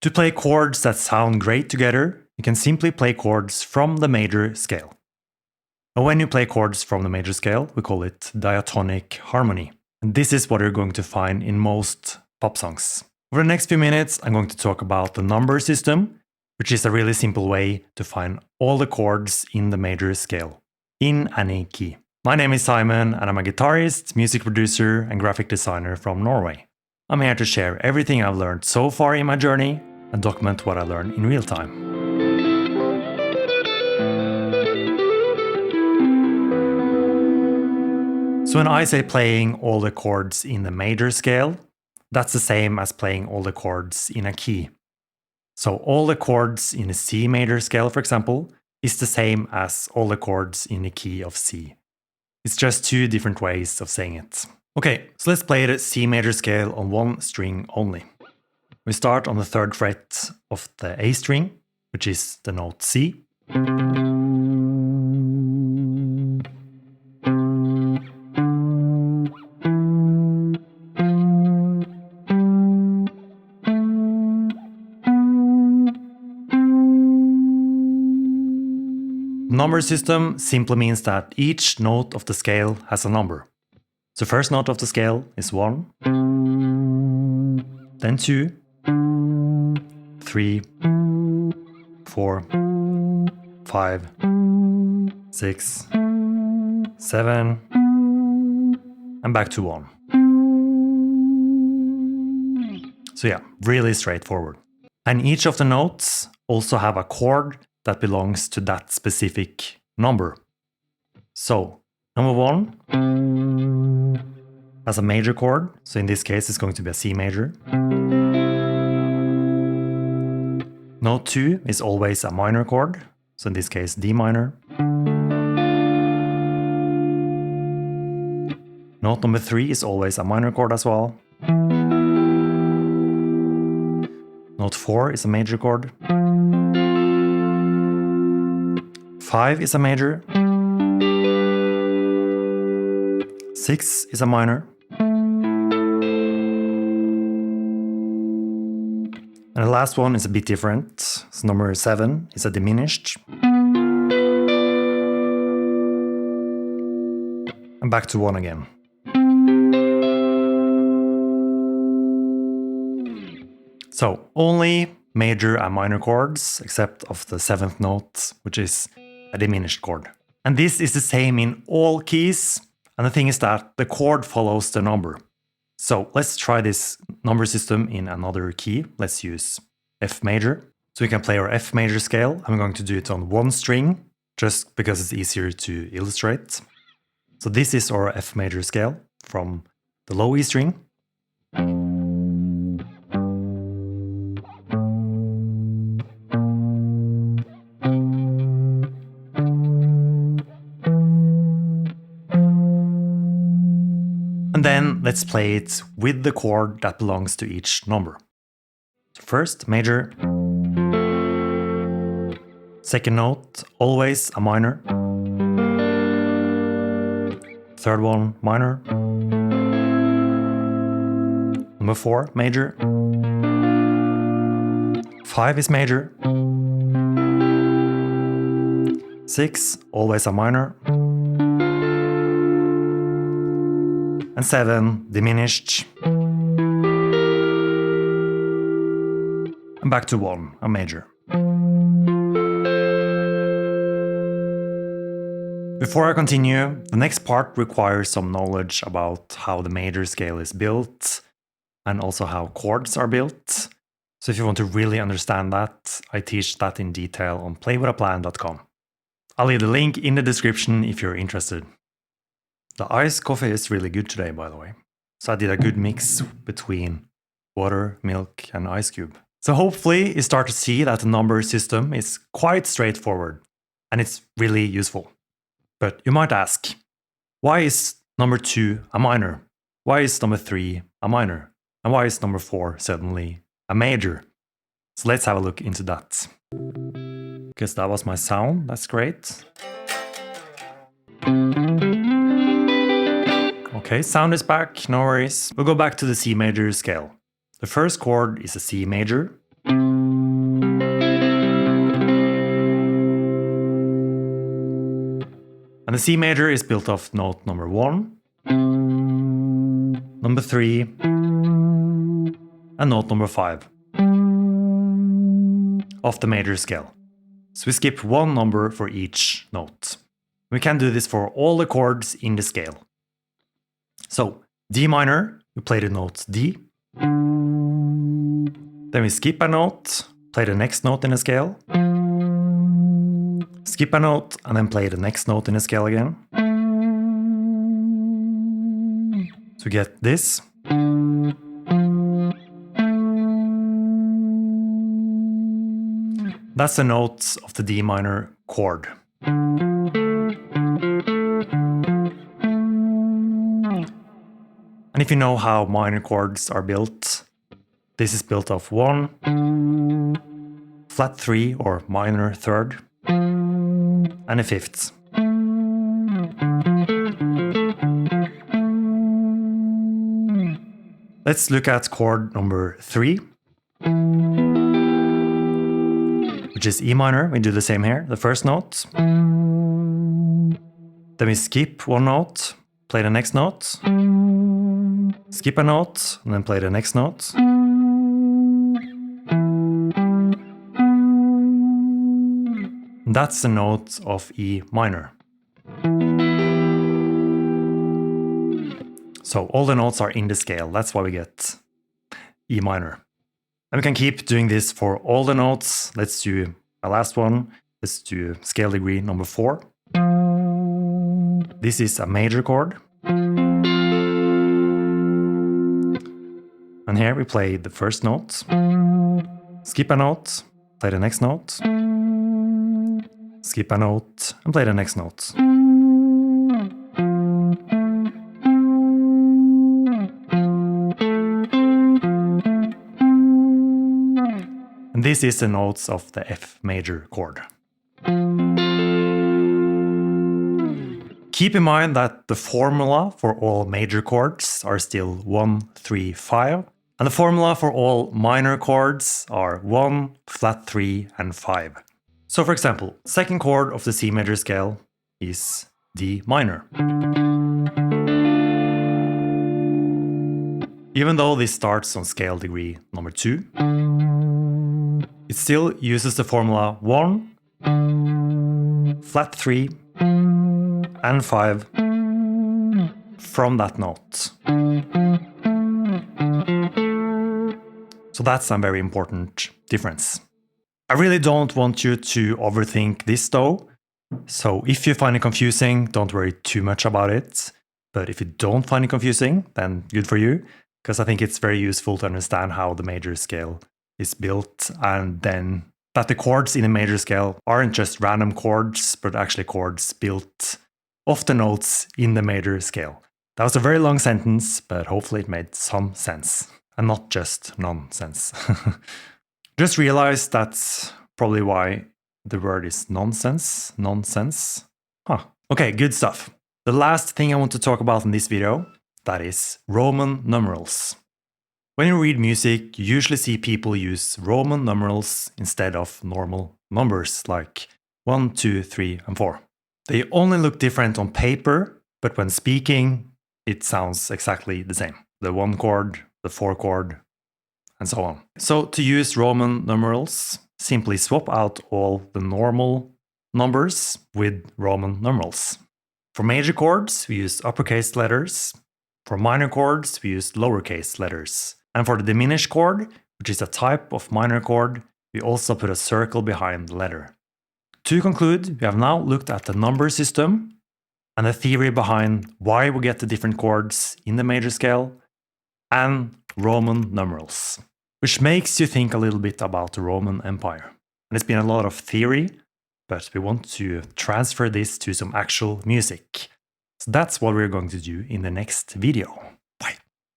To play chords that sound great together, you can simply play chords from the major scale. And when you play chords from the major scale, we call it diatonic harmony. And this is what you're going to find in most pop songs. Over the next few minutes, I'm going to talk about the number system, which is a really simple way to find all the chords in the major scale, in any key. My name is Simen, and I'm a guitarist, music producer, and graphic designer from Norway. I'm here to share everything I've learned so far in my journey and document what I learn in real time. So when I say playing all the chords in the major scale, that's the same as playing all the chords in a key. So all the chords in a C major scale, for example, is the same as all the chords in the key of C. It's just two different ways of saying it. Okay, so let's play the C major scale on one string only. We start on the 3rd fret of the A string, which is the note C. Number system simply means that each note of the scale has a number. So first note of the scale is 1, then 2, 3, 4, 5, 6, 7, and back to 1. So yeah, really straightforward. And each of the notes also have a chord that belongs to that specific number. So, number 1 has a major chord, so in this case it's going to be a C major. Note 2 is always a minor chord, so in this case D minor. Note number 3 is always a minor chord as well. Note 4 is a major chord. 5 is a major. 6 is a minor. And the last one is a bit different. So number 7 is a diminished. And back to 1 again. So only major and minor chords, except of the 7th note, which is a diminished chord. And this is the same in all keys. And the thing is that the chord follows the number. So let's try this number system in another key. Let's use F major. So we can play our F major scale. I'm going to do it on one string, just because it's easier to illustrate. So this is our F major scale from the low E string. And then let's play it with the chord that belongs to each number. So first, major. Second note, always a minor. Third one, minor. Number 4, major. 5 is major. 6, always a minor. And 7, diminished. And back to 1, a major. Before I continue, the next part requires some knowledge about how the major scale is built and also how chords are built. So if you want to really understand that, I teach that in detail on playwithaplan.com. I'll leave the link in the description if you're interested. The iced coffee is really good today, by the way. So I did a good mix between water, milk, and ice cube. So hopefully you start to see that the number system is quite straightforward and it's really useful. But you might ask, why is number 2 a minor? Why is number 3 a minor? And why is number 4 suddenly a major? So let's have a look into that. Because that was my sound, that's great. Okay, sound is back, no worries. We'll go back to the C major scale. The first chord is a C major. And the C major is built of note number 1, number 3, and note number 5 of the major scale. So we skip one number for each note. We can do this for all the chords in the scale. So D minor, we play the note D. Then we skip a note, play the next note in the scale. Skip a note, and then play the next note in the scale again. So we get this. That's the notes of the D minor chord. And if you know how minor chords are built, this is built of 1 flat 3 or minor third and a fifth. Let's look at chord number 3, which is E minor. We do the same here, the first note. Then we skip one note, play the next note, skip a note, and then play the next note. That's the note of E minor. So all the notes are in the scale. That's why we get E minor. And we can keep doing this for all the notes. Let's do a last one. Let's do scale degree number 4. This is a major chord. And here we play the first note, skip a note, play the next note, skip a note, and play the next note. And this is the notes of the F major chord. Keep in mind that the formula for all major chords are still 1, 3, 5. And the formula for all minor chords are 1, flat 3, and 5. So for example, second chord of the C major scale is D minor. Even though this starts on scale degree number 2, it still uses the formula 1, flat 3, and 5 from that note. So that's a very important difference. I really don't want you to overthink this though. So if you find it confusing, don't worry too much about it. But if you don't find it confusing, then good for you, because I think it's very useful to understand how the major scale is built, and then that the chords in the major scale aren't just random chords, but actually chords built of the notes in the major scale. That was a very long sentence, but hopefully it made some sense, and not just nonsense. Just realize that's probably why the word is nonsense. Nonsense. Huh. Okay, good stuff. The last thing I want to talk about in this video, that is Roman numerals. When you read music, you usually see people use Roman numerals instead of normal numbers like 1, 2, 3, and 4. They only look different on paper, but when speaking, it sounds exactly the same. The 1 chord, the 4 chord, and so on. So to use Roman numerals, simply swap out all the normal numbers with Roman numerals. For major chords, we use uppercase letters. For minor chords, we use lowercase letters. And for the diminished chord, which is a type of minor chord, we also put a circle behind the letter. To conclude, we have now looked at the number system and the theory behind why we get the different chords in the major scale, and Roman numerals, which makes you think a little bit about the Roman Empire. And it's been a lot of theory, but we want to transfer this to some actual music. So that's what we're going to do in the next video.